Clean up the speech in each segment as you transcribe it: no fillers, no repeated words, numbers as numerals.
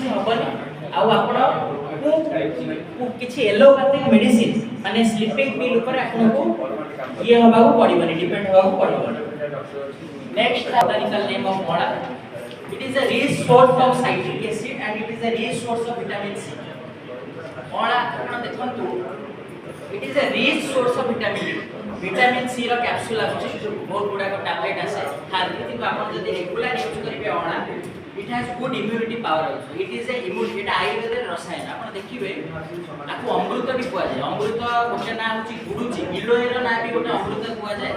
କିଛି ହବନି ଆଉ ଆପଣ କିଛି एलोपैथिक मेडिसिन माने स्लीपिंग पिल ऊपर आपको ये हबाको पड़िबनी डिपेंड हबाको पड़िबनी। नेक्स्ट botanical name of ọଁଳା, it is a rich source of citric acid and it is a rich source of vitamin C। ọଁଳା आपण देखंतु it is a rich source of vitamin C रो कैप्सूल आछे बहुत गुडा को tablet आसे खाली कि आपण जदी रेगुलर यूज करिवे ọଁଳा it has good immunity power also, it is a immunity এটা आयुर्वेद रसायन आपण देखिबे आको अमृत भी कुआ जाय। अमृत गोटे ना होची गुडुची गिलोय रो ना भी गोटे अमृत कुआ जाय।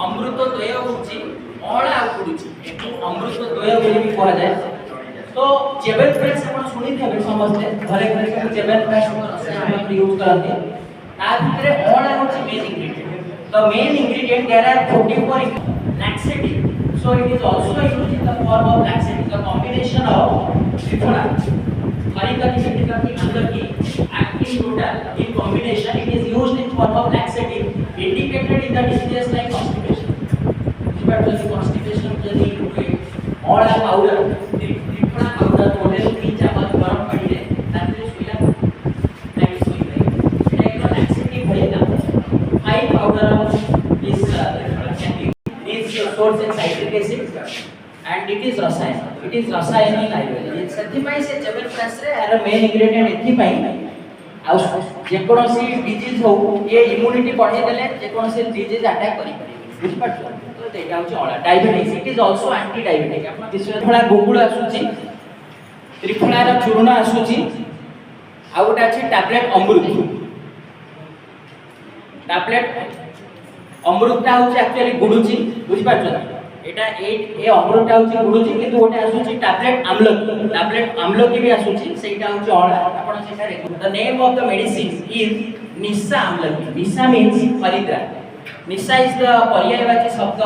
अमृत द्वय होची ọଁଳା आ गुडुची एको अमृत द्वय बोली भी कुआ जाय। तो जेबेल फ्रेश आपण सुनी थेबे समझते घरे घरे सब जेबेल फ्रेश को रसायन हम यूज करते ता भितरे ọଁଳା होची main ingredient. The main ingredient there are 44 laxative, so it is also used in the form of laxative। The combination of triphala harica citric amla active brutal in combination it is used in form of laxative indicated in the diseases like constipation। but the constipation जदी ọଁଳା powder triphala powder model 3-4 बार गरम पानी रे रात्री सोइला नहीं सोइले एटा एक laxative होइला। high powder of this triphala can be this source in citric acid and it is rasayan, it is rasayan in ayurveda। सेथि पई से जेबेल फ्रेश रे आर मेन इंग्रेडिएंट एथि पई आ जे कोनोसी डिजीज हो ये इम्यूनिटी बढ़े देले जे कोनोसी डिजीज अटैक करि परिबे बुझ पड़छ। तो एटा होची ọଁଳा diabetes, it is also anti diabetic. आपण त्रिफला गोकुल आसुची त्रिफला रा चूर्ण आसुची आ गोटा अछि टैबलेट अमृत। टैबलेट अमृतटा होची एक्चुअली गुडुची बुझ पड़छ एटा ए अमृतटा होची गुडुची किंतु गोटे आसुची टैबलेट आम्लकी भी आसुची सेटा होची ọଁଳा। आपण सेटा रे the name of the medicine is Nisha Amalaki. Nisha means haridra, Nisha is the पर्यायवाची शब्द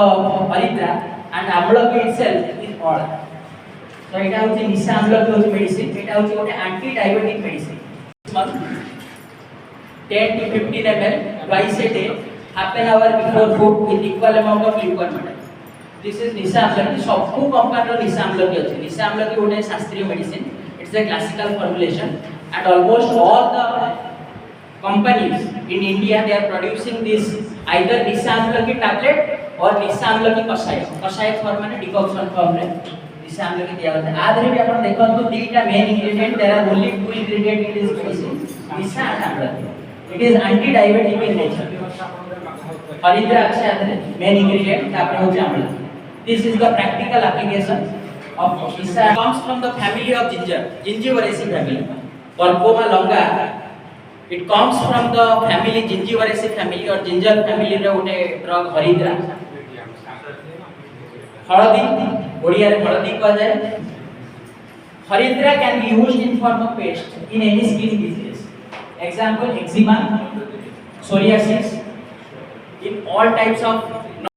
haridra and Amalaki itself is ọଁଳा। तो एटा होची निशा आम्लकी होची मेडिसिन, एटा होची गोटे anti diabetic medicine. 10 to 15 ml twice a day, half an hour before food with equal amount of liquid। This is निशा आम्लकी। सबको कंपाउंड रो निशा आम्लकी अछि। निशा आम्लकी गोटे शास्त्रीय medicine, it's a classical formulation and almost all the companies in India they are producing this either Nisha Amalaki tablet or Nisha Amalaki kashaya form माने decoction form रे निशा आम्लकी दिया होता है। आधरे भी आपण देखंतु दीटा main ingredient there are only 2 ingredient in this medicine Nisha and Amalaki. It is anti diabetic in nature. Haridra अच्छा आधरे मेन इंग्रेडिएंट तापर होची आम्लकी। This is the practical application of Nisha। Comes from the family of ginger, Gingiveraceae family, Corcoma longa। It comes from the family Gingiveraceae family or ginger family रे उटे drug हरिद्रा। हळदी ओडिया रे हळदी कह जाय। हरिद्रा can be used in form of paste in any skin disease, example eczema, psoriasis, in all types of